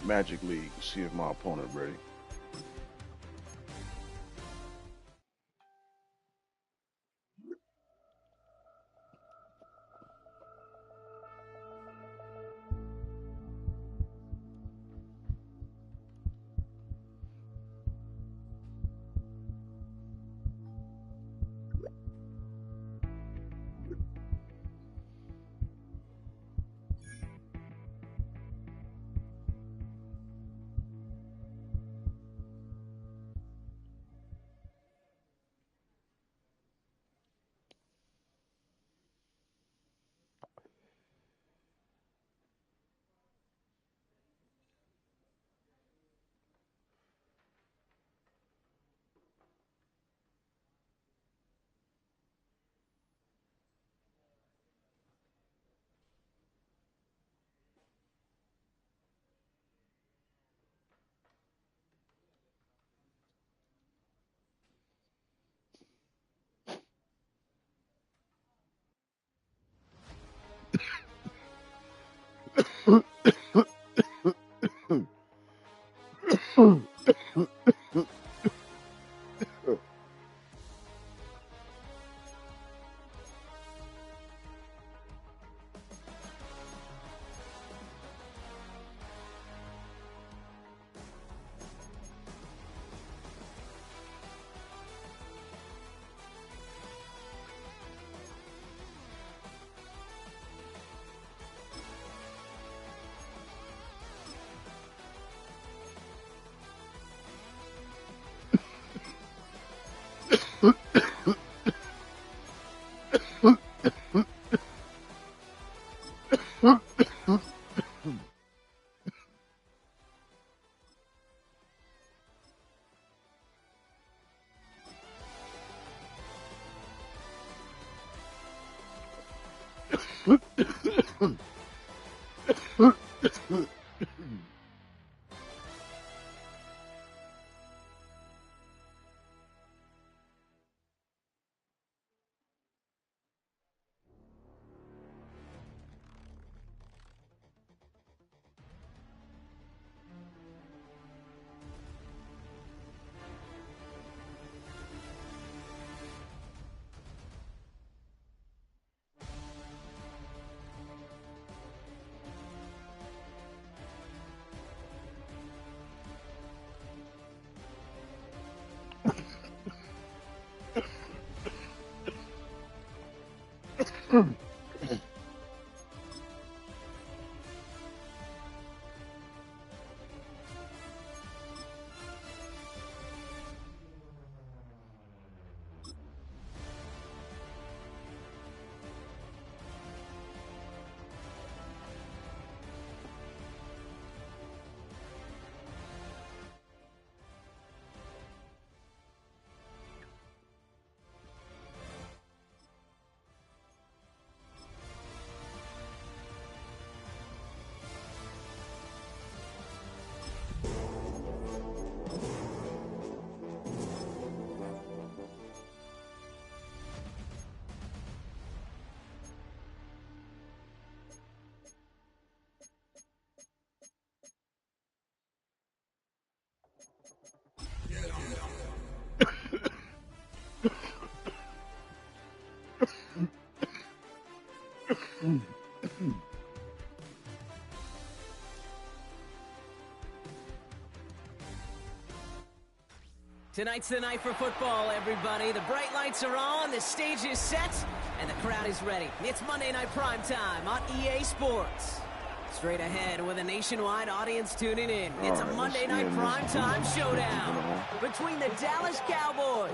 Magic League to see if my opponent ready. Tonight's the night for football, everybody. The bright lights are on, the stage is set, and the crowd is ready. It's Monday Night Primetime on EA Sports. Straight ahead with a nationwide audience tuning in. It's a Monday Night Primetime showdown between the Dallas Cowboys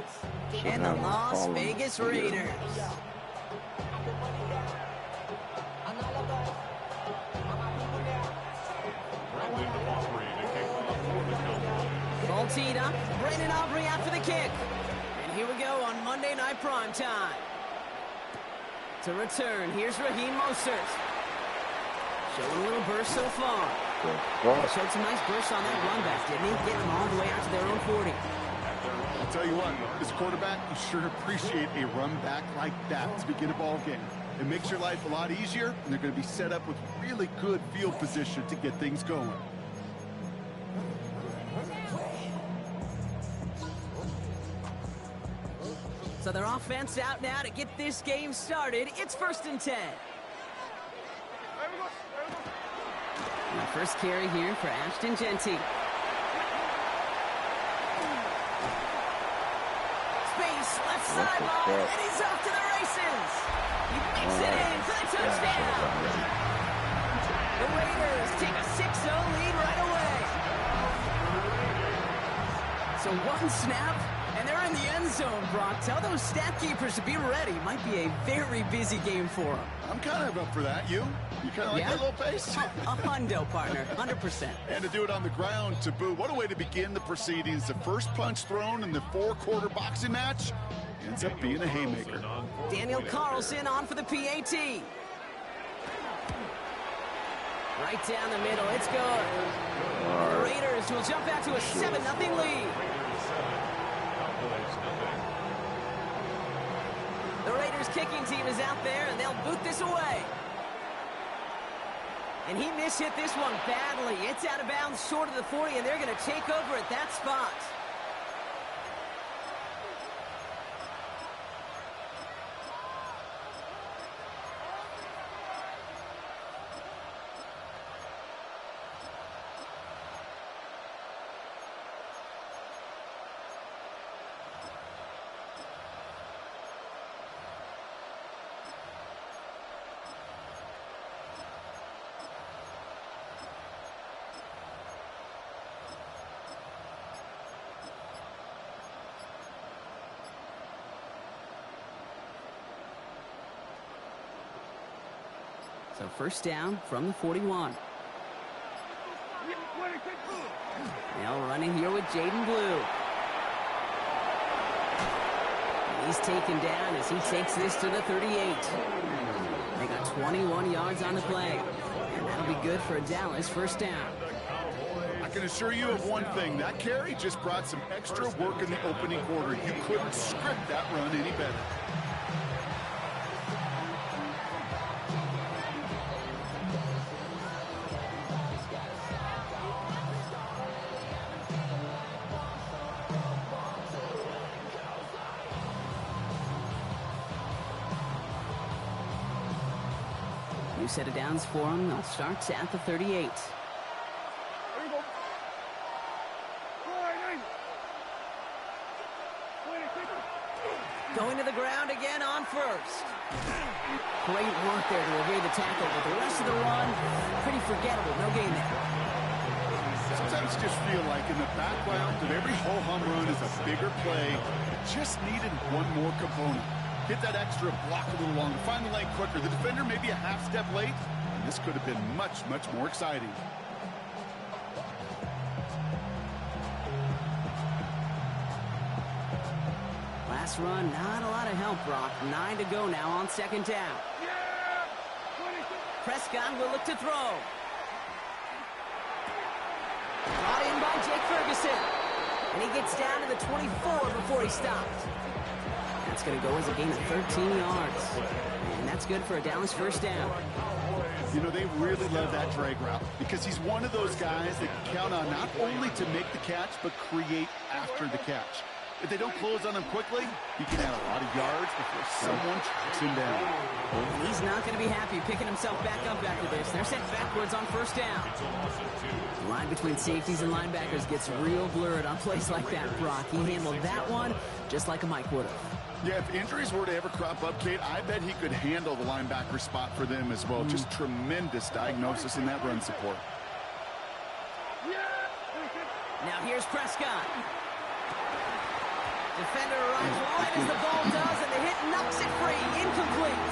and the Las Vegas Raiders. Ball teed up, Brandon Aubrey after the kick. And here we go on Monday Night Primetime. To return, here's Raheem Mostert. Showing a little burst so far. Showed some nice bursts on that run back, didn't he? Getting them all the way out to their own 40. I'll tell you what, as a quarterback, you sure appreciate a run back like that to begin a ball game. It makes your life a lot easier, and they're going to be set up with really good field position to get things going. So their offense out now to get this game started. It's 1st and 10. And the first carry here for Ashton Genty. Space, left sideline, and he's off to the races. He makes it in for the touchdown. The Raiders take a 6-0 lead right away. So one snap, and they're in the end zone, Brock. Tell those stat keepers to be ready. Might be a very busy game for them. I'm kind of up for that. You kind of like that little pace? A hundo, partner, 100%. And to do it on the ground, to boot. What a way to begin the proceedings. The first punch thrown in the 4-quarter boxing match ends up being a haymaker. Daniel Carlson on for the PAT. Right down the middle, it's good. The Raiders will jump out to a 7-0 lead. The Raiders kicking team is out there, and they'll boot this away. And he mishit this one badly. It's out of bounds short of the 40, and they're going to take over at that spot. So first down from the 41. Now running here with Jaden Blue. And he's taken down as he takes this to the 38. They got 21 yards on the play. And that'll be good for a Dallas first down. I can assure you of one thing. That carry just brought some extra work in the opening quarter. You couldn't script that run any better. New set of downs for him. They'll start at the 38. Going to the ground again on first. Great work there to evade the tackle, but the rest of the run, pretty forgettable. No gain there. Sometimes you just feel like in the background of every ho-hum run is a bigger play. It just needed one more component. Hit that extra block a little longer. Find the lane quicker. The defender may be a half step late, and this could have been much, much more exciting. Last run, not a lot of help, Brock. 9 to go now on second down. Prescott will look to throw. Brought in by Jake Ferguson. And he gets down to the 24 before he stopped. That's going to go as a gain of 13 yards. And that's good for a Dallas first down. You know, they really love that drag route because he's one of those guys that can count on not only to make the catch, but create after the catch. If they don't close on him quickly, he can add a lot of yards before someone tracks him down. And he's not going to be happy picking himself back up after this. They're sent backwards on first down. The line between safeties and linebackers gets real blurred on plays like that, Brock. He handled that one just like a Mike would have. Yeah, if injuries were to ever crop up, Kate, I bet he could handle the linebacker spot for them as well. Just tremendous diagnosis in that run support. Now here's Prescott. Defender runs right as the ball does, and the hit knocks it free. Incomplete.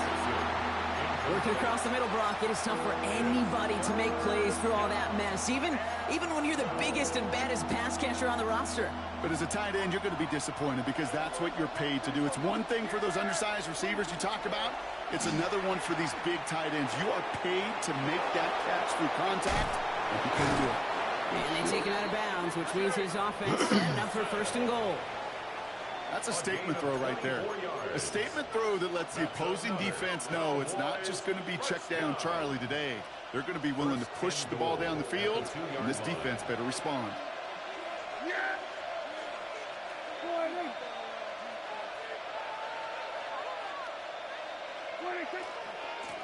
Working across the middle, Brock, it is tough for anybody to make plays through all that mess, even when you're the biggest and baddest pass catcher on the roster. But as a tight end, you're going to be disappointed because that's what you're paid to do. It's one thing for those undersized receivers you talk about. It's another one for these big tight ends. You are paid to make that catch through contact, and you couldn't do it. And they take it out of bounds, which means his offense setting up for first and goal. That's a statement throw right there. A statement throw that lets the opposing defense know it's not just going to be check down Charlie today. They're going to be willing to push the ball down the field, and this defense better respond.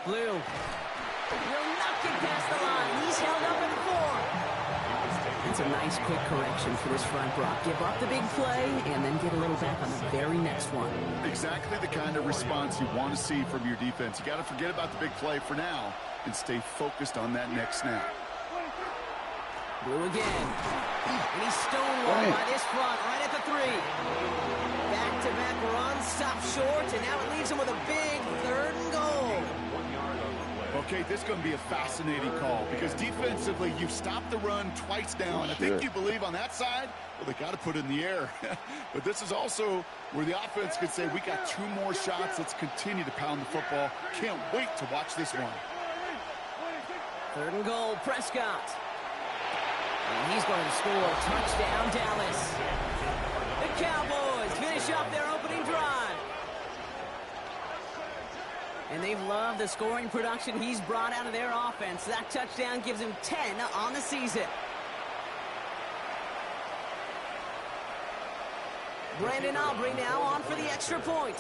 Blue. Will not get past the line. He's held up at 4. It's a nice quick correction for this front block. Give up the big play and then get a little back on the very next one. Exactly the kind of response you want to see from your defense. You got to forget about the big play for now and stay focused on that next snap. Blue again. And he's stonewalled by this front right at the 3. Back-to-back runs, stop short, and now it leaves him with a big 3rd and goal. Okay, this is going to be a fascinating call because defensively, you've stopped the run twice down. I think you believe on that side, well, they got to put it in the air. But this is also where the offense could say, we got 2 more shots. Let's continue to pound the football. Can't wait to watch this one. 3rd and goal, Prescott. And he's going to score. Touchdown, Dallas. The Cowboys finish up their opening drive. And they've loved the scoring production he's brought out of their offense. That touchdown gives him 10 on the season. Brandon Aubrey now on for the extra point.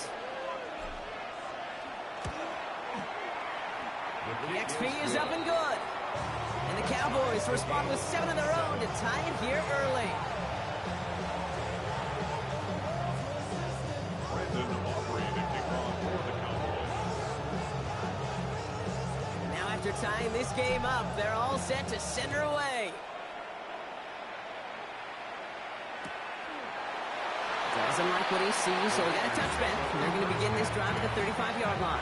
The XP is up and good. And the Cowboys respond with 7 of their own to tie it here early. Now after tying this game up, they're all set to send her away. Doesn't like what he sees, so he got a touchback. And they're going to begin this drive at the 35-yard line.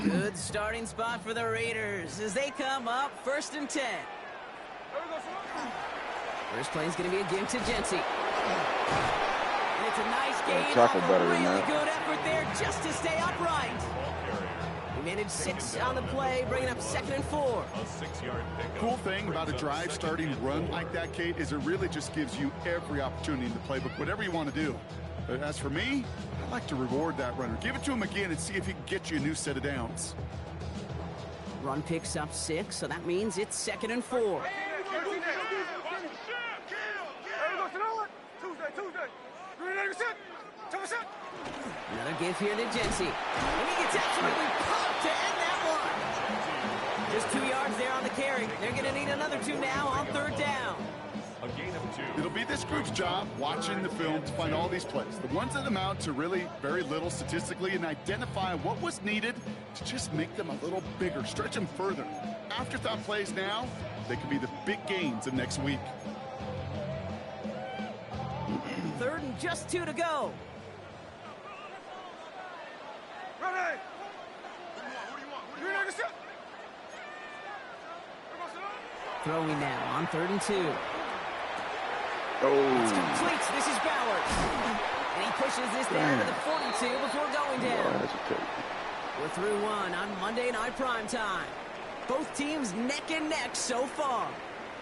Good starting spot for the Raiders as they come up 1st and 10. First play is going to be a give to Jency. And it's a nice game. Really good effort there just to stay upright. He managed 6 on the play, bringing up 2nd and 4. Cool thing about a drive starting run like that, Kate, is it really just gives you every opportunity in the playbook, whatever you want to do. But as for me, I like to reward that runner. Give it to him again and see if he can get you a new set of downs. Run picks up 6, so that means it's 2nd and 4. Another give here to Jency. And he gets absolutely pumped to end that one. Just 2 yards there on the carry. They're going to need another 2 now on 3rd down. A gain of 2. It'll be this group's job watching the film to find all these plays. The ones that amount to really very little statistically and identify what was needed to just make them a little bigger, stretch them further. Afterthought plays now, they could be the big gains of next week. 3rd and just 2 to go. Throwing now on 3rd and 2. It's complete. This is Ballard. And he pushes this down to the 42 before going down. We're through 1 on Monday Night Primetime. Both teams neck and neck so far.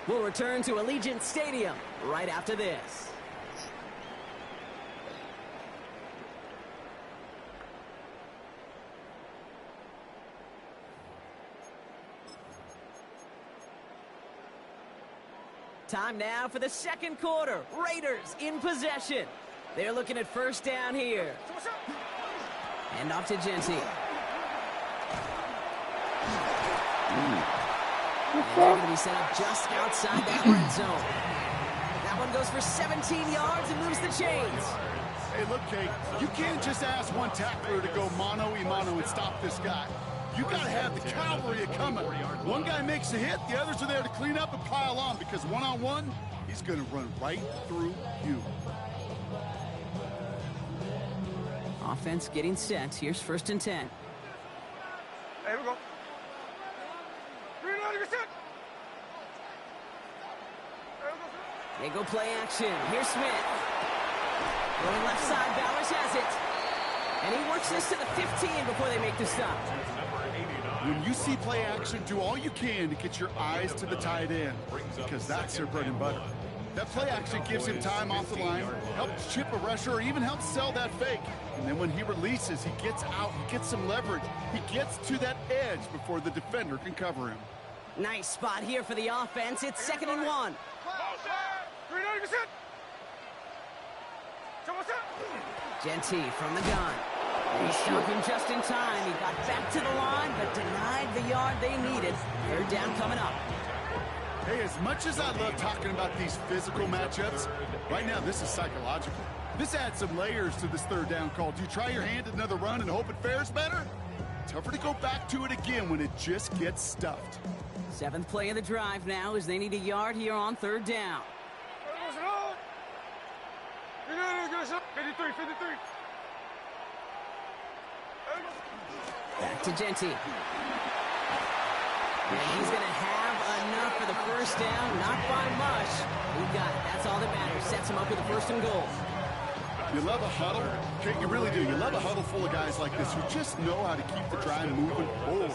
We'll return to Allegiant Stadium right after this. Time now for the 2nd quarter. Raiders in possession. They're looking at 1st down here. And off to Jency. And they're going to be set up just outside that red zone. That one goes for 17 yards and moves the chains. Hey, look, Kate, you can't just ask one tackler to go mano-a-mano and stop this guy. You got to have the cavalry coming. One guy makes a hit, the others are there to clean up and pile on because one-on-one, he's going to run right through you. Offense getting set. Here's 1st and 10. Hey, we go. They go play action. Here's Smith. Going left side, Bowers has it. And he works this to the 15 before they make the stop. When you see play action, do all you can to get your eyes to the tight end because that's their bread and butter. That play action gives him time off the line, helps chip a rusher, or even helps sell that fake. And then when he releases, he gets out, he gets some leverage. He gets to that edge before the defender can cover him. Nice spot here for the offense. It's 2nd and 1. Genty from the gun. He stopped him just in time. He got back to the line, but denied the yard they needed. 3rd down coming up. Hey, as much as I love talking about these physical matchups, right now this is psychological. This adds some layers to this 3rd down call. Do you try your hand at another run and hope it fares better? Tougher to go back to it again when it just gets stuffed. 7th play of the drive now as they need a yard here on 3rd down. Back to Genty. And he's going to have enough for the 1st down. Not by much. He got it. That's all that matters. Sets him up with a 1st and goal. You love a huddle. Okay, you really do. You love a huddle full of guys like this who just know how to keep the drive moving forward.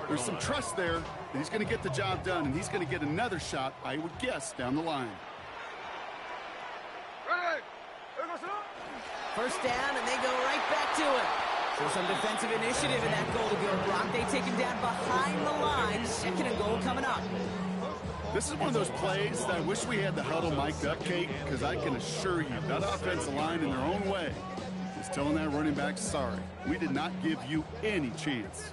There's some trust there that he's going to get the job done, and he's going to get another shot, I would guess, down the line. 1st down, and they go right back to it. So some defensive initiative in that goal to go, Brock. They take him down behind the line. 2nd and goal coming up. This is one of those plays that I wish we had the huddle mic'd up, Kate, because I can assure you that offensive line in their own way is telling that running back, sorry, we did not give you any chance.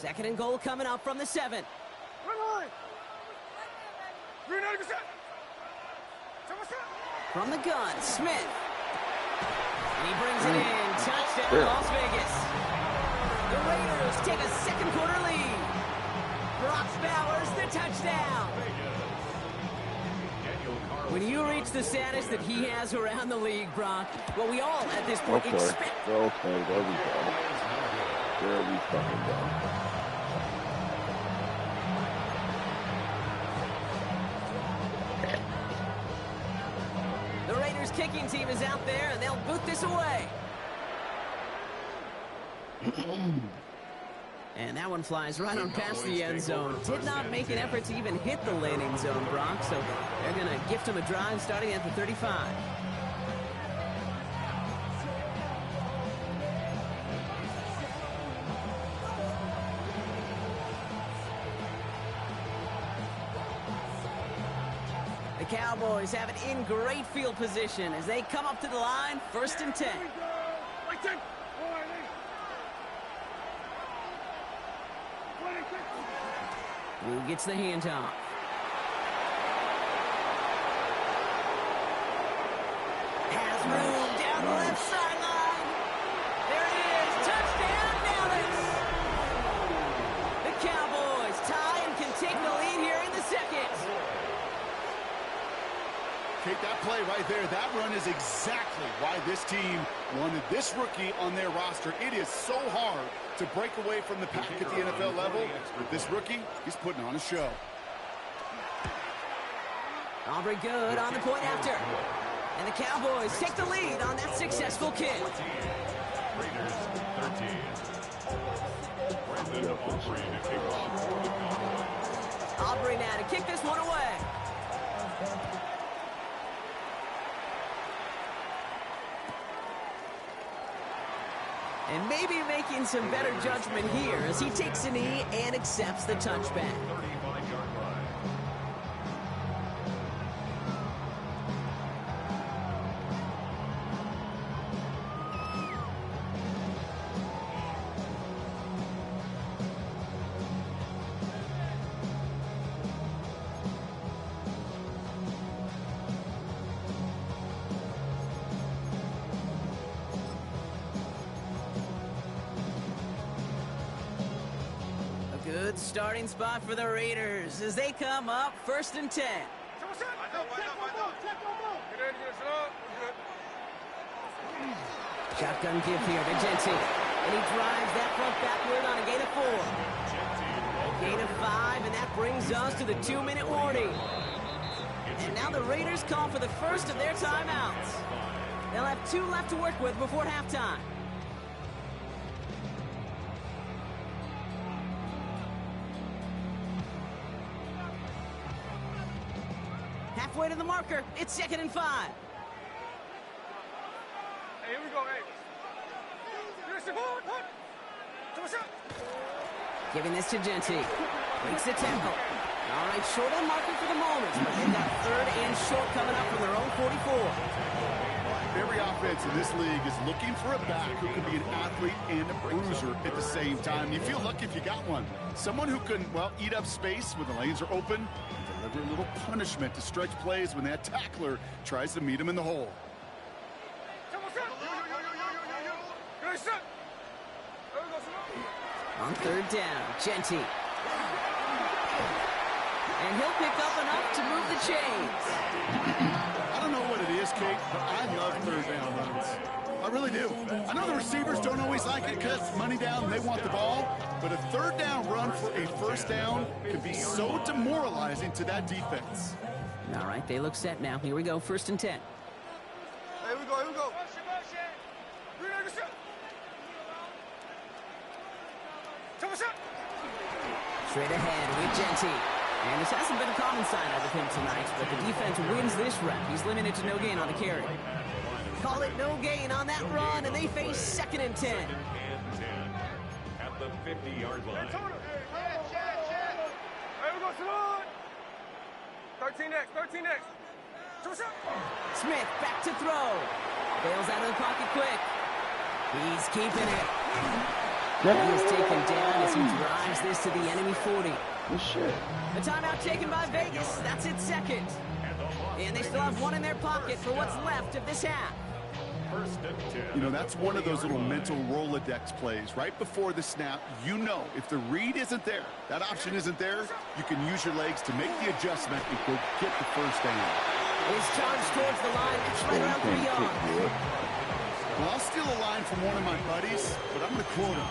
2nd and goal coming up from the 7. From the gun, Smith. And he brings it in. Touchdown, Las Vegas. The Raiders take a 2nd quarter lead. Brock Bowers, the touchdown. When you reach the status that he has around the league, Brock, well, we all at this point expect... Okay, there we go. There we fucking go. The Raiders kicking team is out there, and they'll boot this away. And that one flies right on past the end zone. Did not make an effort to even hit the landing zone, Brock, so they're going to gift him a drive starting at the 35. The Cowboys have it in great field position as they come up to the line, 1st and 10. Blue gets the handoff. Has room down the left sideline. There it is. Touchdown, Dallas. The Cowboys tie and can take the lead here in the 2nd. Kate, that play right there, that run is exactly why this team wanted this rookie on their roster. It is so hard to break away from the pack at the NFL level. But this rookie, he's putting on a show. Aubrey good on the point after. And the Cowboys take the lead on that successful kick. Aubrey now to kick this one away. And maybe making some better judgment here as he takes a knee and accepts the touchback. Good starting spot for the Raiders as they come up 1st and 10. Shotgun give here to Genty. And he drives that front backward on a gain of 4. Gain of 5, and that brings us to the 2-minute warning. And now the Raiders call for the first of their timeouts. They'll have 2 left to work with before halftime. Halfway way to the marker. It's 2nd and 5. Hey, here we go, hey. Giving this to Genty. Breaks the tempo. All right, short on the marker for the moment, but they've got 3rd and short coming up from their own 44. Every offense in this league is looking for a back who can be an athlete and a bruiser at the same time. You feel lucky if you got one. Someone who can, well, eat up space when the lanes are open and deliver a little punishment to stretch plays when that tackler tries to meet him in the hole. On 3rd down, Genty. And he'll pick up enough to move the chains. I don't know what it is, Kate, but I love 3rd down runs. I really do. I know the receivers don't always like it because it's money down and they want the ball, but a 3rd down run for a 1st down can be so demoralizing to that defense. All right, they look set now. Here we go, 1st and 10. Here we go, here we go. Straight ahead with Genty. And this hasn't been a common sign out of him tonight, but the defense wins this rep. He's limited to no gain on the carry. Call it no gain on that run, and they face 2nd and 10. At the 50-yard line. Here we go, Salon. 13X, 13X. Smith back to throw. Bails out of the pocket quick. He's keeping it. He is taken down as he drives this to the enemy 40. Good shit. A timeout taken by Vegas. That's its 2nd. And they still have 1 in their pocket for what's left of this half. You know, that's one of those little mental Rolodex plays. Right before the snap, you know if the read isn't there, that option isn't there, you can use your legs to make the adjustment and go get the 1st down. He's charged towards the line. It's right around 3 yards. Well, I'll steal a line from one of my buddies, but I'm going to quote him.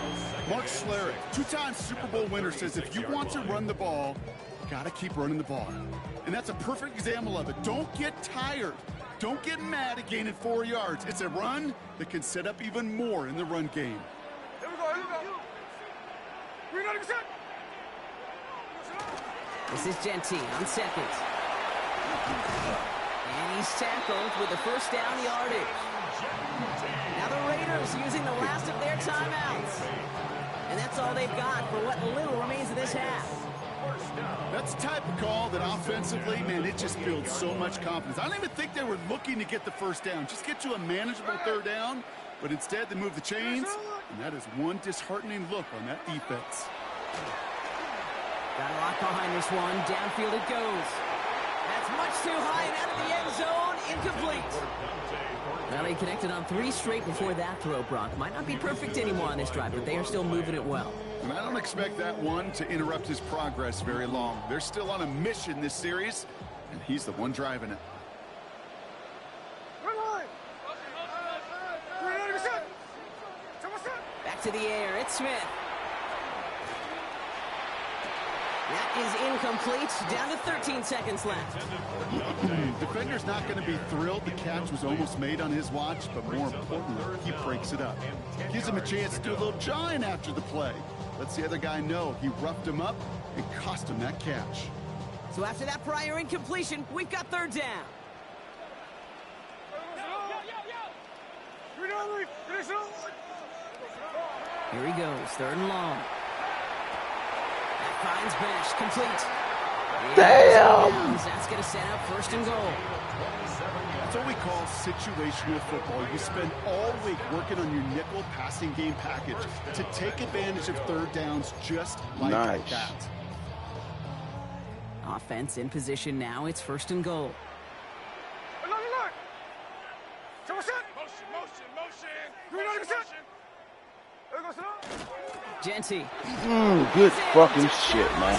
Mark Schlereth, 2-time Super Bowl winner, says if you want to run the ball, you got to keep running the ball. And that's a perfect example of it. Don't get tired. Don't get mad at gaining 4 yards. It's a run that can set up even more in the run game. Here we go, here we go. 300%. This is Genty on 2nd. And he's tackled with the 1st down yardage. Now the Raiders using the last of their timeouts. And that's all they've got for what little remains of this half. That's the type of call that offensively, man, it just builds so much confidence. I don't even think they were looking to get the 1st down. Just get to a manageable 3rd down. But instead, they move the chains. And that is one disheartening look on that defense. Got a lot behind this one. Downfield it goes. That's much too high and out of the end zone. Incomplete. Well, he connected on 3 straight before that throw, Brock. Might not be perfect anymore on this drive, but they are still moving it well. And I don't expect that one to interrupt his progress very long. They're still on a mission this series, and he's the one driving it. Back to the air. It's Smith. That is incomplete. Down to 13 seconds left. Defender's not going to be thrilled the catch was almost made on his watch, but more importantly, he breaks it up. Gives him a chance to do a little jawing after the play. Lets the other guy know he roughed him up and cost him that catch. So after that prior incompletion, we've got 3rd down. Here he goes, 3rd and long. That finds Bash, complete. Damn! That's going to set up 1st and goal. That's what we call situational football. You spend all week working on your nickel passing game package to take advantage of 3rd downs just like that. Offense in position now. It's 1st and goal. Genty. Good fucking shit, man.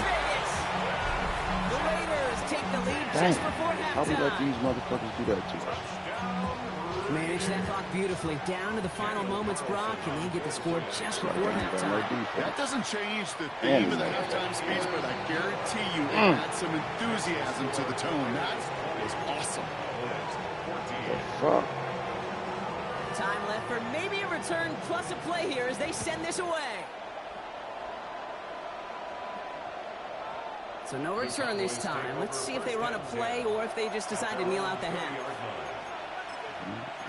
The Raiders take the lead Dang. just before How do we let halftime. these motherfuckers do that to us? Manage that clock beautifully. Down to the final moments, Brock, and they get the score just before halftime. That doesn't change the theme of the halftime speech, but I guarantee you it adds some enthusiasm to the tone. That was awesome. The fuck? Time left for maybe a return plus a play here as they send this away. So no return this time. Let's see if they run a play or if they just decide to kneel out the half.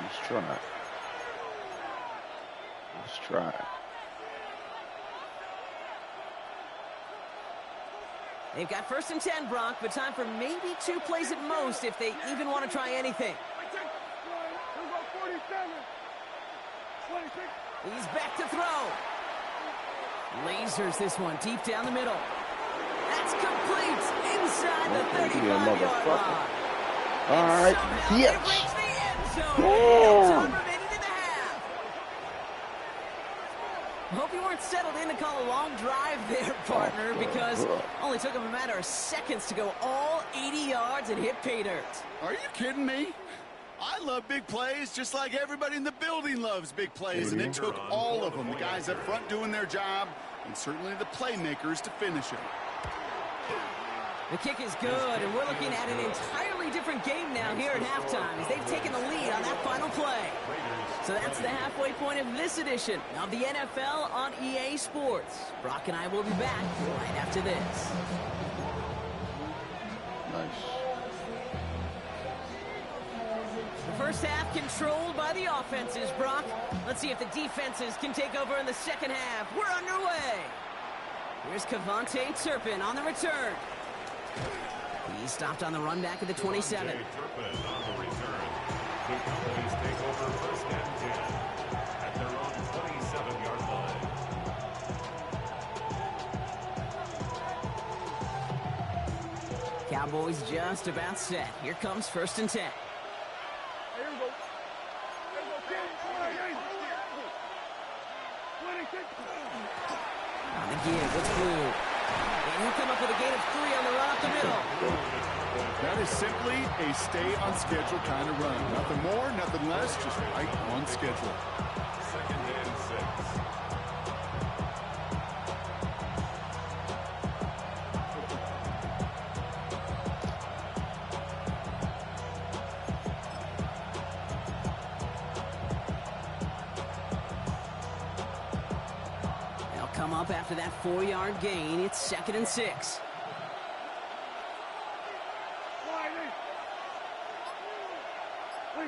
Let's try. Let's try. They've got 1st and 10, Brock, but time for maybe 2 plays at most if they even want to try anything. He's back to throw. Lasers this one deep down the middle. That's complete inside the 35-yard line. All right, yes. They reach the end zone. Remaining in the half. Hope you weren't settled in to call a long drive there, partner, because only took him a matter of seconds to go all 80 yards and hit pay dirt. Are you kidding me? I love big plays just like everybody in the building loves big plays, and it took all of them, the guys up front doing their job, and certainly the playmakers to finish it. The kick is good, and we're looking at an entirely different game now here at halftime as they've taken the lead on that final play. So that's the halfway point of this edition of the NFL on EA Sports. Brock and I will be back right after this. Nice. The first half controlled by the offenses, Brock. Let's see if the defenses can take over in the second half. We're underway. Here's Cavante Turpin on the return. He stopped on the run back at the 27. Turpin on the return. The Cowboys take over 1st and 10 at their own 27-yard line. Cowboys just about set. Here comes 1st and 10. On the give, it's Blue. And he'll come up with a gain of 3 on the run up the middle. That is simply a stay-on-schedule kind of run. Nothing more, nothing less, just right on schedule. 2nd and 6. They'll come up after that 4-yard gain. It's 2nd and 6.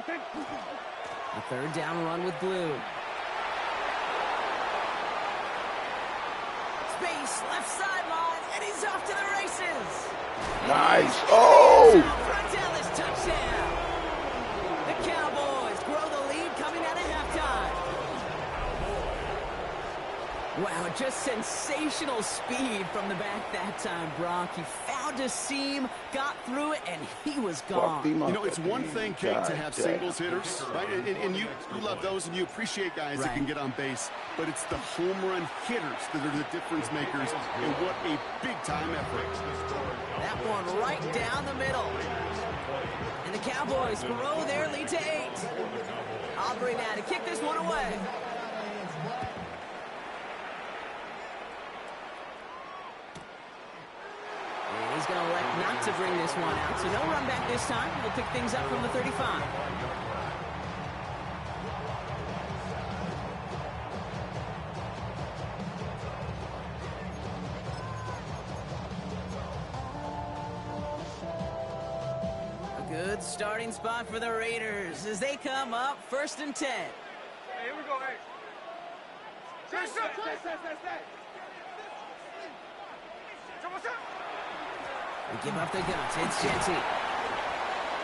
A 3rd down run with Blue. Space, left sideline, and he's off to the races. Nice. Oh! Front down this touchdown. The Cowboys grow the lead coming out of halftime. Wow, just sensational speed from the back that time, Brock. He found a seam, got through it, and he was gone. You know, it's one thing, Kate, to have singles hitters, right? And you love those, and you appreciate guys that can get on base. But it's the home run hitters that are the difference makers, and what a big-time effort. That one right down the middle. And the Cowboys grow their lead to 8. Aubrey now to kick this one away. And he's going to elect not to bring this one out. So no run back this time. He'll pick things up from the 35. A good starting spot for the Raiders as they come up 1st and 10. Hey, here we go, hey. Stay. We give up the guts. It's Genty.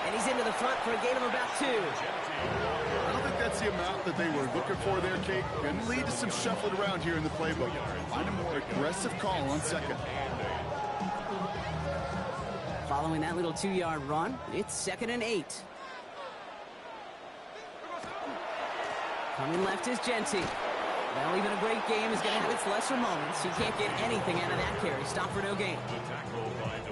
And he's into the front for a gain of about 2. I don't think that's the amount that they were looking for there, Kate. Going to lead to some shuffling around here in the playbook. Find a more aggressive call on 2nd. Following that little 2-yard run, it's 2nd and 8. Coming left is Genty. Well, even a great game is going to have its lesser moments. You can't get anything out of that carry. Stop for no gain.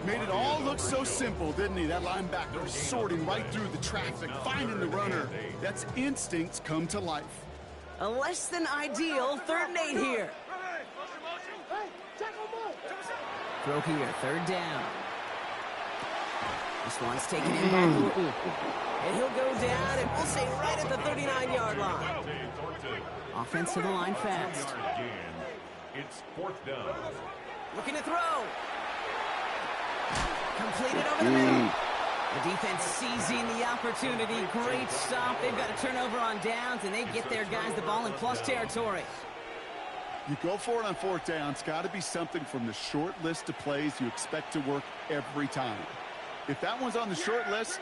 Made it all look so simple, didn't he? That linebacker sorting right through the traffic, finding the runner. That's instincts come to life. A less than ideal 3rd and 8 here. Throw here, 3rd down. This one's taken in by Thornton. And he'll go down, and we'll say right at the 39-yard line. Offense to the line fast. It's 4th down. Looking to throw. Completed over the middle. The defense seizing the opportunity. Great stop. They've got a turnover on downs, and they get their guys the ball in plus territory. You go for it on fourth down. It's got to be something from the short list of plays you expect to work every time. If that one's on the short list,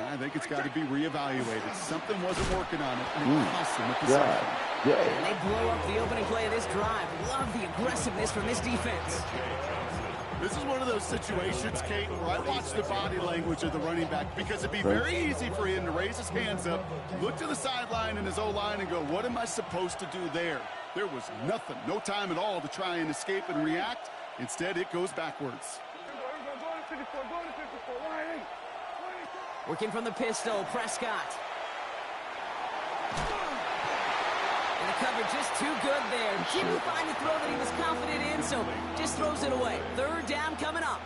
I think it's got to be reevaluated. Something wasn't working on it. And it cost them a possession. And they blow up the opening play of this drive. Love the aggressiveness from this defense. This is one of those situations, Kate, where I watch the body language of the running back, because it'd be very easy for him to raise his hands up, look to the sideline in his O-line and go, what am I supposed to do there? There was nothing, no time at all to try and escape and react. Instead, it goes backwards. Working from the pistol, Prescott. And the cover just too good there. Didn't find the throw that he was confident in, so just throws it away. Third down coming up.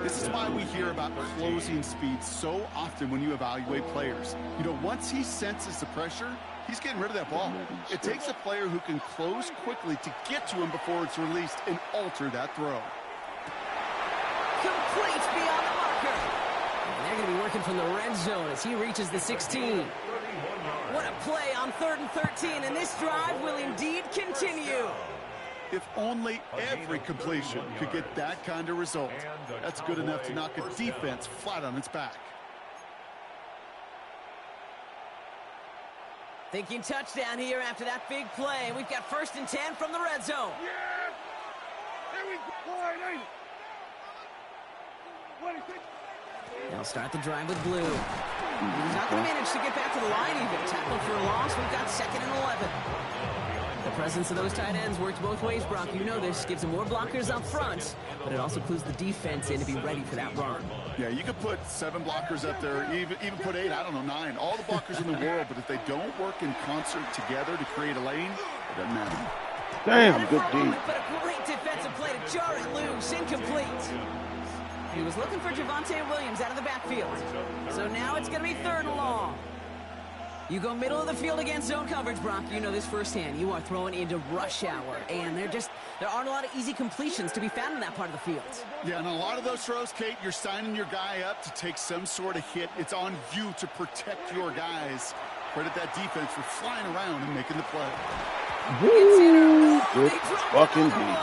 This is why we hear about closing speed so often when you evaluate players. You know, once he senses the pressure, he's getting rid of that ball. It takes a player who can close quickly to get to him before it's released and alter that throw. Complete beyond the marker. And they're going to be working from the red zone as he reaches the 16. What a play on 3rd and 13, and this drive will indeed continue. If only every completion could get that kind of result. That's good enough to knock a defense flat on its back. Thinking touchdown here after that big play. We've got 1st and 10 from the red zone. Yeah! There we go! They'll start the drive with Blue. He's not going to manage to get back to the line even. Tackled for a loss. We've got 2nd and 11. The presence of those tight ends works both ways, Brock. You know this. Gives them more blockers up front, but it also clues the defense in to be ready for that run. Yeah, you could put 7 blockers up there, even put 8, I don't know, 9. All the blockers in the world, but if they don't work in concert together to create a lane, it doesn't matter. Damn, good D. But a great defensive play to jar it loose. Incomplete. He was looking for Javonte Williams out of the backfield. So now it's going to be 3rd and long. You go middle of the field against zone coverage, Brock. You know this firsthand. You are throwing into rush hour, and there aren't a lot of easy completions to be found in that part of the field. Yeah, and a lot of those throws, Kate, you're signing your guy up to take some sort of hit. It's on you to protect your guys. Credit that defense for flying around and making the play. Woo! Good fucking D.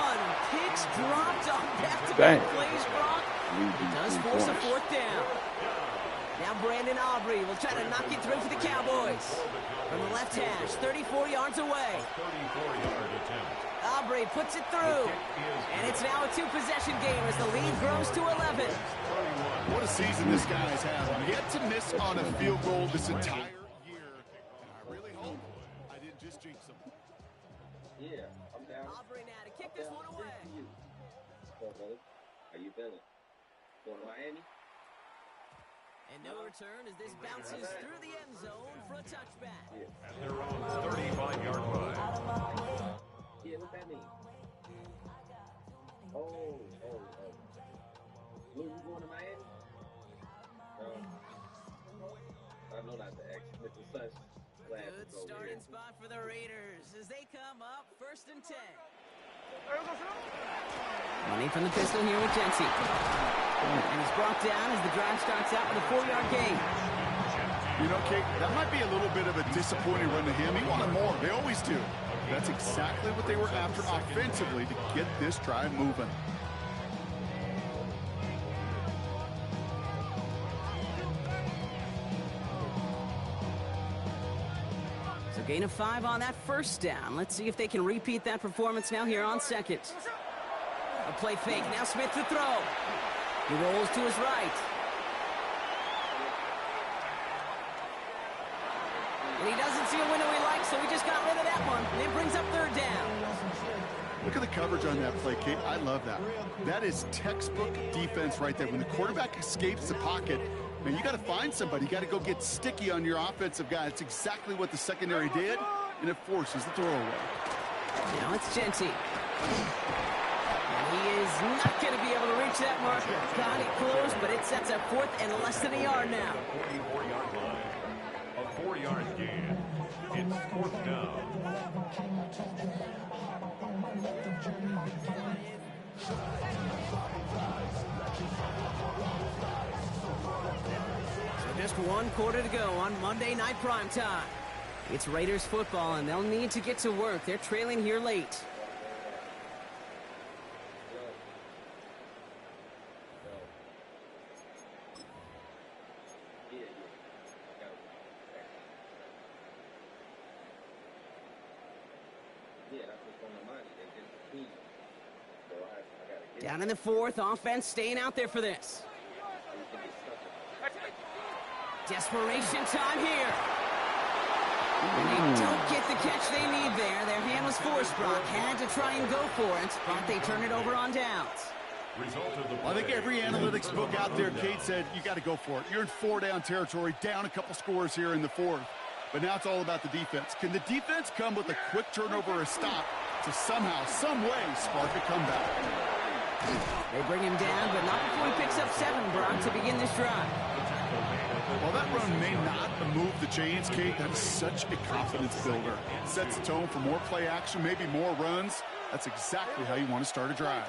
Picks dropped on back-to-back plays, Brock. He does force a 4th down. Now Brandon Aubrey will try to knock it through for the Cowboys. From the left hash, 34 yards away. Aubrey puts it through. And it's now a 2-possession game as the lead grows to 11. What a season this guy's had. Yet to miss on a field goal this entire year. And I really hope I didn't just jinx him. Yeah, I'm down. Aubrey now to kick this one away. How you feeling? Going to Miami? And no return as this bounces through the end zone for a touchback. At their own 35-yard line. Yeah, what that mean? Oh. Blue, you going to Miami? I know not to ask. Mr. Sun's glad to Good go starting here. spot for the Raiders as they come up 1st and 10. Money from the pistol here with Jency. And he's brought down as the drive starts out with a 4-yard gain. You know, Kate, that might be a little bit of a disappointing run to him. He wanted more. They always do. That's exactly what they were after offensively to get this drive moving. So gain of 5 on that 1st down. Let's see if they can repeat that performance now here on 2nd. A play fake. Now Smith to throw. He rolls to his right. And he doesn't see a window he likes, so he just got rid of that one. And it brings up 3rd down. Look at the coverage on that play, Kate. I love that. That is textbook defense right there. When the quarterback escapes the pocket, man, you got to find somebody. You got to go get sticky on your offensive guy. It's exactly what the secondary did, and it forces the throwaway. Now it's Jency. And he is not going to be able to reach that marker. Got it close, but it sets up 4th and less than a yard now. 44-yard line. A 4-yard gain. It's 4th down. So just 1 quarter to go on Monday Night Primetime. It's Raiders football, and they'll need to get to work. They're trailing here late. Down in the 4th, offense staying out there for this. Desperation time here. And they don't get the catch they need there. Their hand was forced, Brock. Had to try and go for it, but they turn it over on downs. I think every analytics book out there, Kate, said you got to go for it. You're in 4-down territory, down a couple scores here in the 4th. But now it's all about the defense. Can the defense come with a quick turnover or a stop to somehow, some way, spark a comeback? They bring him down, but not before he picks up 7, Brock, to begin this drive. While that run may not move the chains, Kate, that is such a confidence builder. It sets the tone for more play action, maybe more runs. That's exactly how you want to start a drive.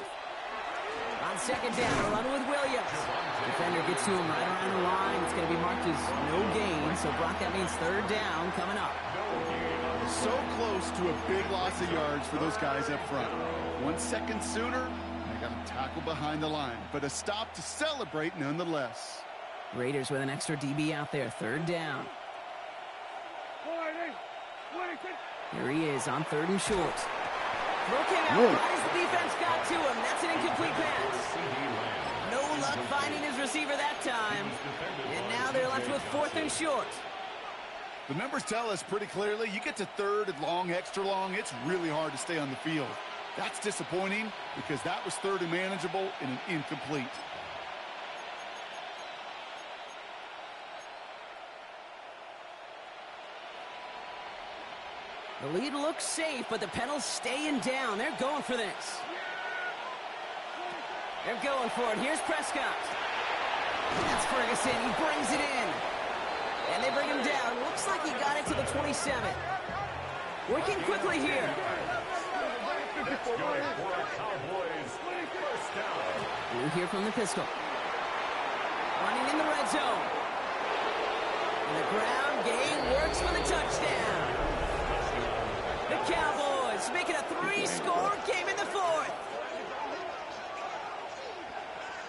On 2nd down, a run with Williams. Defender gets to him right around the line. It's going to be marked as no gain, so Brock, that means 3rd down coming up. So close to a big loss of yards for those guys up front. 1 second sooner, they got to tackle behind the line, but a stop to celebrate nonetheless. Raiders with an extra DB out there, 3rd down. Here he is on 3rd and short. Throw came out right as the defense got to him. That's an incomplete pass. No luck finding his receiver that time. And now they're left with 4th and short. The numbers tell us pretty clearly, you get to 3rd and long, extra long, it's really hard to stay on the field. That's disappointing because that was 3rd and manageable and an incomplete. The lead looks safe, but the pedals staying down. They're going for this. They're going for it. Here's Prescott. That's Ferguson. He brings it in. And they bring him down. Looks like he got it to the 27. Working quickly here. Blue here from the pistol. Running in the red zone. And the ground game works for the touchdown. The Cowboys making a 3-score game in the 4th.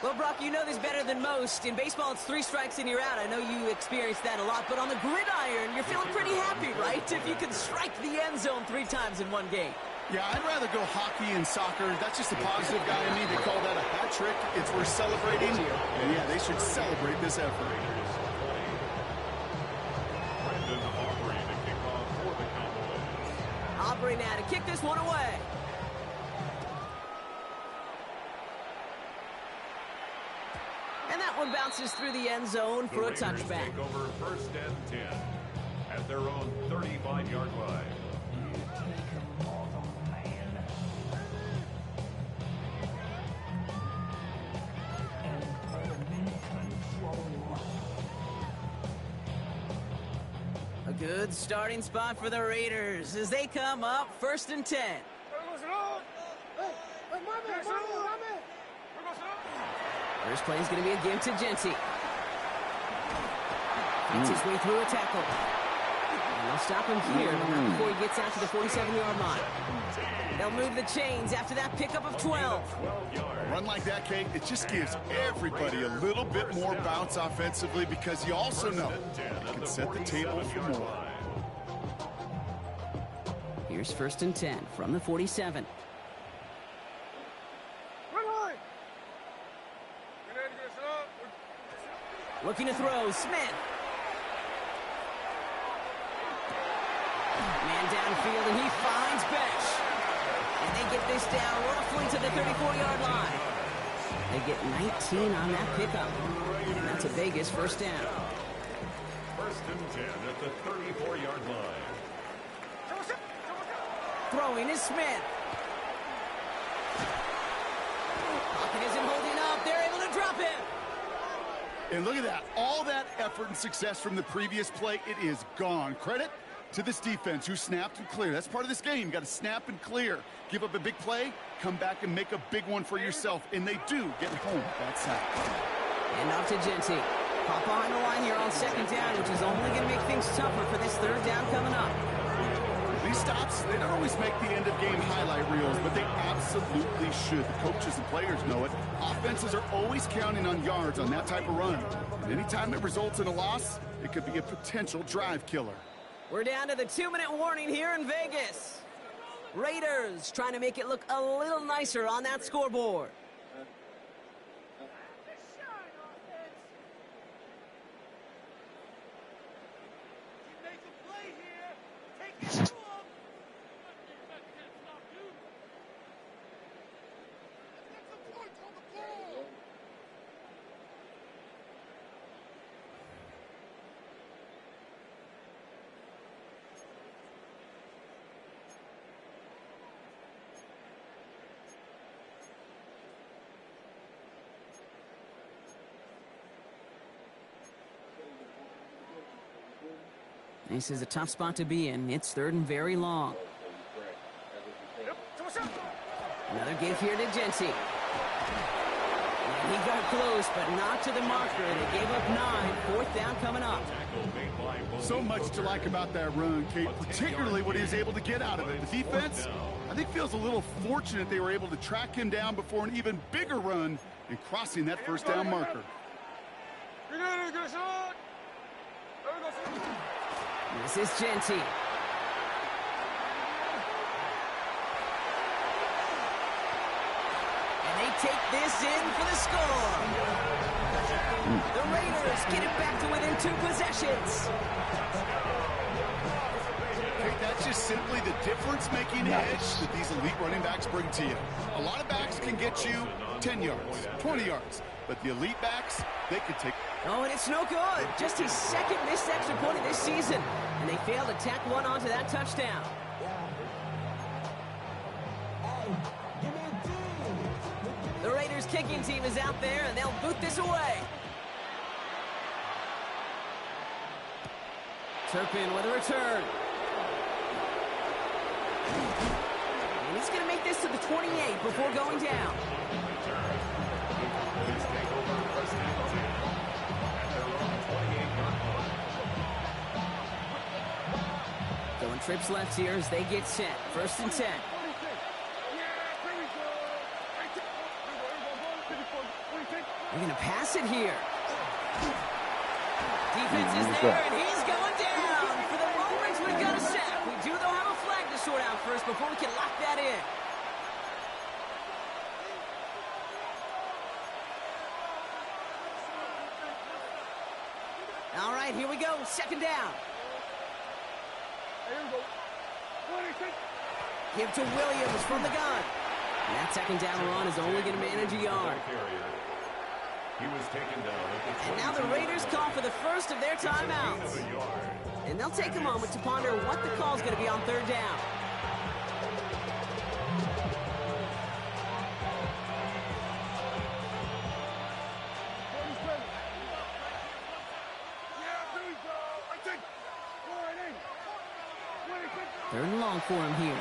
Well, Brock, you know this better than most. In baseball, it's 3 strikes and you're out. I know you experienced that a lot. But on the gridiron, you're feeling pretty happy, right? If you can strike the end zone 3 times in one game. Yeah, I'd rather go hockey and soccer. That's just a positive guy in me. They call that a hat trick. It's worth celebrating. And yeah, they should celebrate this effort. Aubrey now to kick this one away. And that one bounces through the end zone for a touchback. Take over 1st and 10 at their own 35-yard line. A good starting spot for the Raiders as they come up 1st and 10. First play is going to be a give to Genty. Beats his way through a tackle. And they'll stop him here, but not before he gets out to the 47-yard line. They'll move the chains after that pickup of 12. A run like that, Kate, it just gives everybody a little bit more bounce offensively because you also know it can set the table for more. Here's 1st and 10 from the 47. Looking to throw, Smith. Man downfield, and he finds Besh. And they get this down roughly to the 34-yard line. They get 19 on that pickup. And that's a Vegas 1st down. 1st and 10 at the 34-yard line. Throwing is Smith. Pocket isn't holding up. They're able to drop him. And look at that. All that effort and success from the previous play, it is gone. Credit to this defense who snapped and cleared. That's part of this game. You got to snap and clear. Give up a big play, come back and make a big one for yourself. And they do get home that sack. And off to Genty. Pop behind the line here on second down, which is only going to make things tougher for this third down coming up. These stops, they don't always make the end-of-game highlight reels, but they absolutely should. The coaches and players know it. Offenses are always counting on yards on that type of run. And anytime it results in a loss, it could be a potential drive killer. We're down to the 2-minute warning here in Vegas. Raiders trying to make it look a little nicer on that scoreboard. This is a tough spot to be in. It's third and very long. Another give here to Genty. And he got close, but not to the marker. They gave up 9. Fourth down coming up. So much to like about that run, Kate, particularly what he was able to get out of it. The defense, I think, feels a little fortunate they were able to track him down before an even bigger run and crossing that first down marker. This is Genty. And they take this in for the score. The Raiders get it back to within 2 possessions. Kate, that's just simply the difference-making edge that these elite running backs bring to you. A lot of backs can get you 10 yards, 20 yards, but the elite backs, they can take... Oh, and it's no good. Just his second missed extra point of this season. And they failed to tack one onto that touchdown. The Raiders kicking team is out there, and they'll boot this away. Turpin with a return. And he's going to make this to the 28 before going down. Going trips left here as they get set. First and 10. They're going to pass it here. Defense is there, and he's going down. For the moment, we've got a sack. We do, though, have a flag to sort out first before we can lock that in. All right, here we go. Second down. Give to Williams from the gun. And that second down run is only going to manage a yard. He was taken down at the And now the Raiders call for the first of their timeouts. And they'll take a moment to ponder what the call is going to be on third down. Third and long for him here.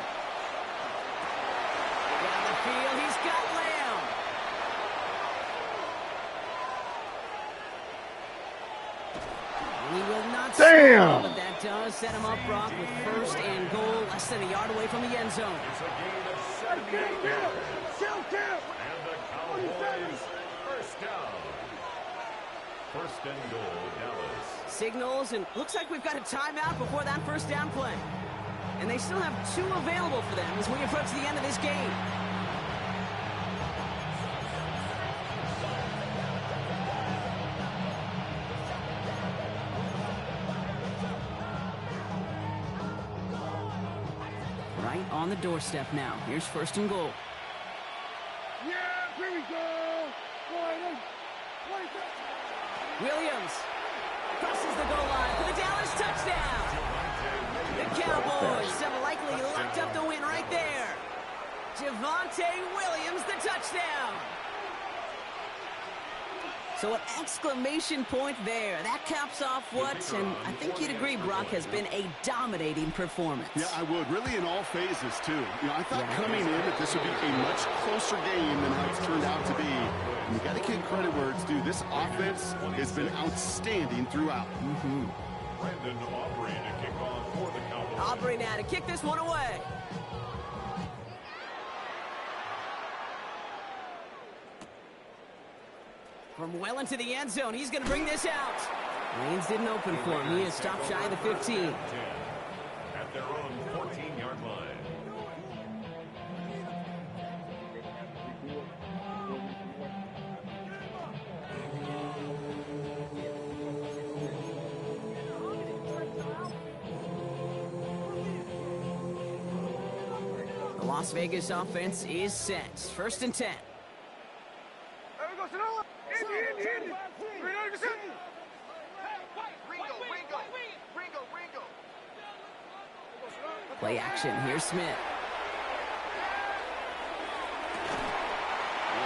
Down the field, he's got Lamb. And he will not score, but that does set him up, Brock, with first and goal, less than a yard away from the end zone. It's a gain of 78 yards. And the Cowboys first down. First and goal, Dallas. Signals, and looks like we've got a timeout before that first down play. And they still have 2 available for them as we approach the end of this game. Right on the doorstep now. Here's first and goal. Yeah, here we go. Williams crosses the goal line for the Dallas touchdown. The Cowboys have likely locked up the win right there. Javonte Williams, the touchdown. So an exclamation point there. That caps off what, and I think you'd agree, Brock, has been a dominating performance. Yeah, I would. Really in all phases, too. You know, I thought coming in that this would be a much closer game than how it's turned out to be. And you got to give credit where it's due. This offense has been outstanding throughout. Brandon Aubrey to kick off for the Cowboys. Aubrey now to kick this one away. From well into the end zone, he's going to bring this out. Lanes didn't open for him. He is stopped shy of the 15. 10 at their own 14-yard line. The Las Vegas offense is set. 1st and 10. There we go, Sonoma. Indy. Ringo. Play action. Here's Smith.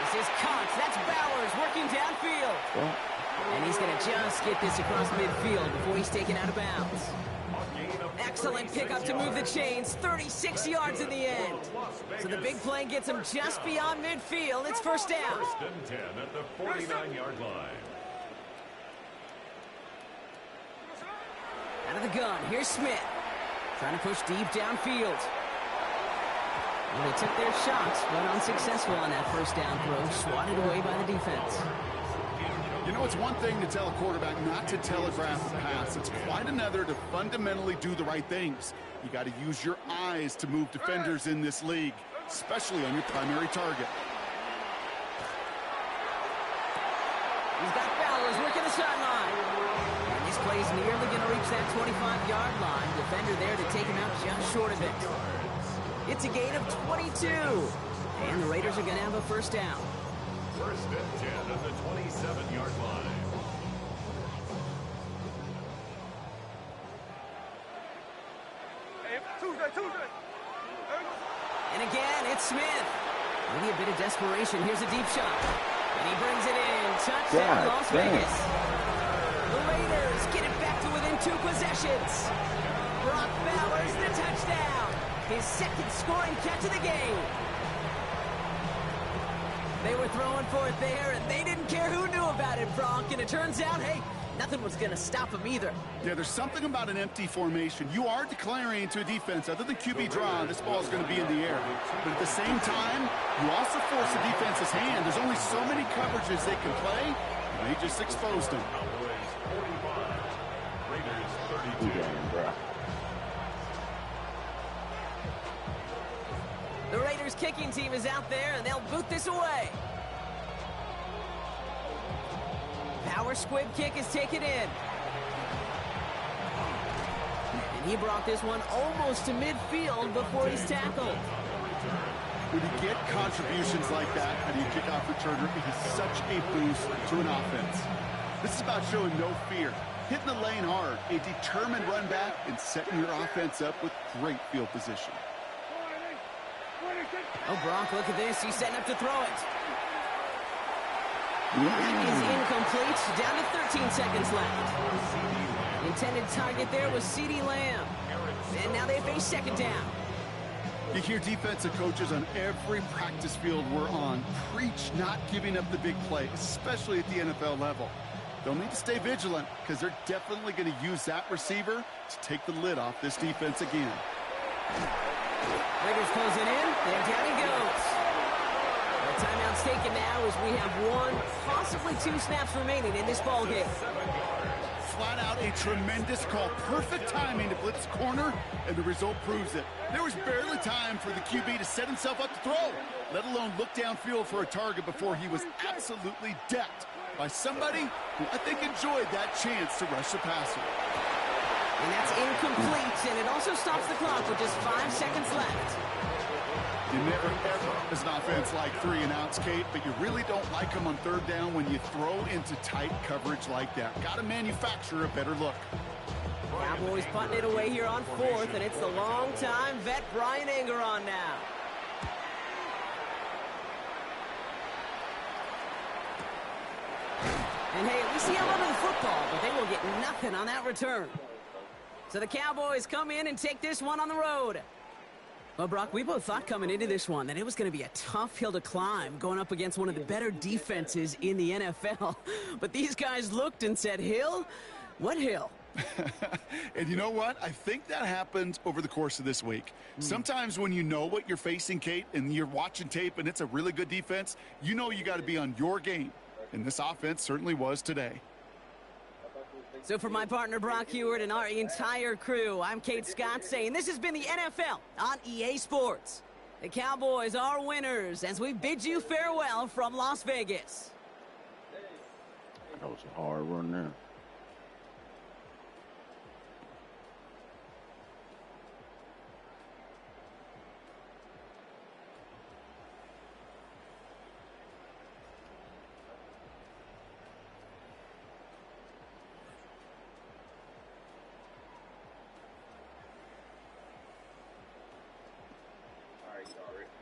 This is caught. That's Bowers working downfield. And he's going to just get this across midfield before he's taken out of bounds. Excellent pickup to move the chains. 36 yards in the end. So the big play gets him just beyond midfield. It's 1st down. 1st and 10 at the 49-yard line. Out of the gun. Here's Smith. Trying to push deep downfield. Well, they took their shots, but unsuccessful on that 1st down throw. Swatted away by the defense. You know, it's one thing to tell a quarterback not to telegraph a pass. It's quite another to fundamentally do the right things. You got to use your eyes to move defenders in this league, especially on your primary target. He's got Bowers working the sideline. And this play is nearly going to reach that 25-yard line. Defender there to take him out just short of it. It's a gain of 22. And the Raiders are going to have a 1st down. 1st and 10 at the 27-yard line. Hey, Tuesday. And again, it's Smith. Maybe a bit of desperation. Here's a deep shot. And he brings it in. Touchdown, Las Vegas. The Raiders get it back to within 2 possessions. Brock Bowers, the touchdown. His 2nd scoring catch of the game. They were throwing for it there, and they didn't care who knew about it, Brock. And it turns out, hey, nothing was going to stop him either. Yeah, there's something about an empty formation. You are declaring to a defense, other than QB draw, this ball is going to be in the air. But at the same time, you also force the defense's hand. There's only so many coverages they can play, and they just exposed them. Cowboys 45, Raiders 32. The Raiders kicking team is out there, and they'll boot this away. Power squib kick is taken in. And he brought this one almost to midfield before he's tackled. When you get contributions like that, how do you kick off returner? It is such a boost to an offense. This is about showing no fear, hitting the lane hard, a determined run back, and setting your offense up with great field position. Oh, Brock, look at this. He's setting up to throw it. That is incomplete. Down to 13 seconds left. Intended target there was CeeDee Lamb. And now they face 2nd down. You hear defensive coaches on every practice field we're on preach not giving up the big play, especially at the NFL level. They'll need to stay vigilant because they're definitely going to use that receiver to take the lid off this defense again. Raiders closing in, and down he goes. The timeout's taken now as we have 1, possibly 2 snaps remaining in this ball game. Flat out a tremendous call. Perfect timing to blitz corner, and the result proves it. There was barely time for the QB to set himself up to throw, let alone look downfield for a target before he was absolutely decked by somebody who I think enjoyed that chance to rush the passer. And that's incomplete, and it also stops the clock with just 5 seconds left. You never ever, as an offense, like 3 and outs, Kate, but you really don't like them on 3rd down when you throw into tight coverage like that. Got to manufacture a better look. Cowboys putting it away here on 4th, and it's the long-time vet Brian Anger on now. And hey, at least he held onto the football, but they will get nothing on that return. So the Cowboys come in and take this one on the road. Well, Brock, we both thought coming into this one that it was going to be a tough hill to climb going up against one of the better defenses in the NFL. But these guys looked and said, Hill? What hill? And you know what? I think that happened over the course of this week. Sometimes when you know what you're facing, Kate, and you're watching tape and it's a really good defense, you know you got to be on your game. And this offense certainly was today. So for my partner Brock Heward and our entire crew, I'm Kate Scott saying this has been the NFL on EA Sports. The Cowboys are winners as we bid you farewell from Las Vegas. That was a hard run there.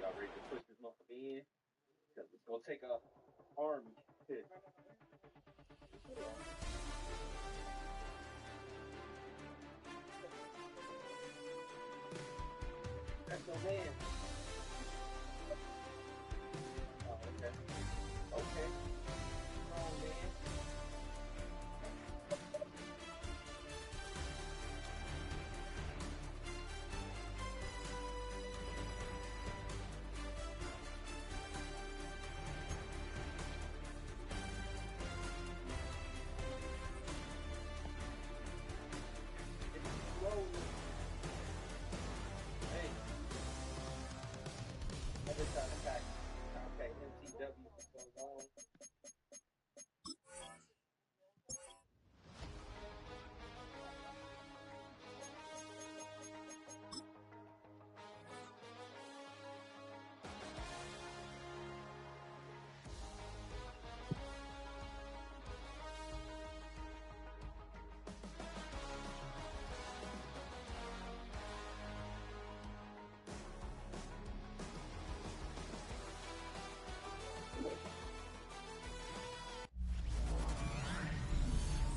Y'all ready to push this motherfucker in? Because it's going to take a army hit. That's no man. Oh, okay. Okay. Oh, man. Every time attack MTW for so long.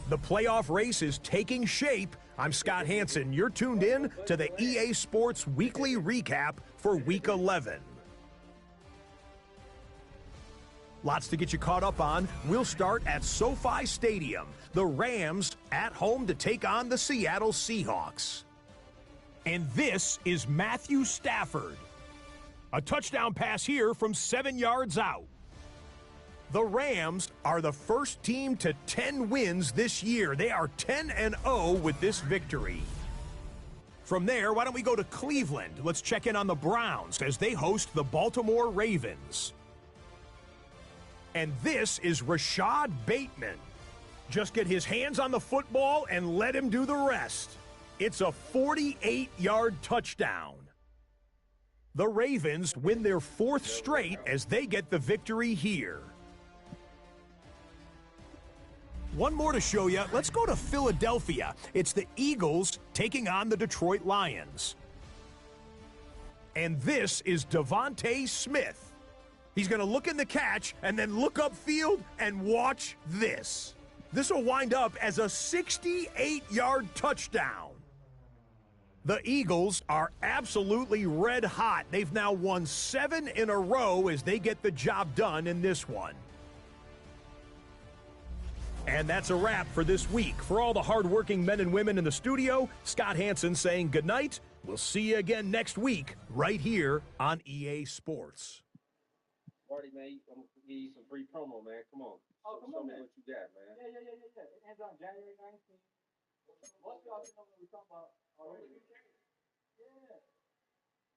The playoff race is taking shape. I'm Scott Hansen. You're tuned in to the EA Sports Weekly Recap for Week 11. Lots to get you caught up on. We'll start at SoFi Stadium. The Rams at home to take on the Seattle Seahawks. And this is Matthew Stafford. A touchdown pass here from 7 yards out. The Rams are the first team to 10 wins this year. They are 10-0 with this victory. From there, why don't we go to Cleveland? Let's check in on the Browns as they host the Baltimore Ravens. And this is Rashad Bateman. Just get his hands on the football and let him do the rest. It's a 48-yard touchdown. The Ravens win their fourth straight as they get the victory here. One more to show you. Let's go to Philadelphia. It's the Eagles taking on the Detroit Lions. And this is Devontae Smith. He's going to look in the catch and then look upfield and watch this. This will wind up as a 68-yard touchdown. The Eagles are absolutely red hot. They've now won 7 in a row as they get the job done in this one. And that's a wrap for this week. For all the hardworking men and women in the studio, Scott Hansen saying goodnight. We'll see you again next week right here on EA Sports. Marty, man, I'm going to give you some free promo, man. Come on. Show me what you got, man. Yeah. It ends on January 19th. Most of y'all know what we're talking about already. Yeah.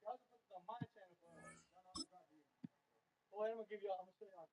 Y'all can put it on my channel. Boy, I'm going to show y'all the price.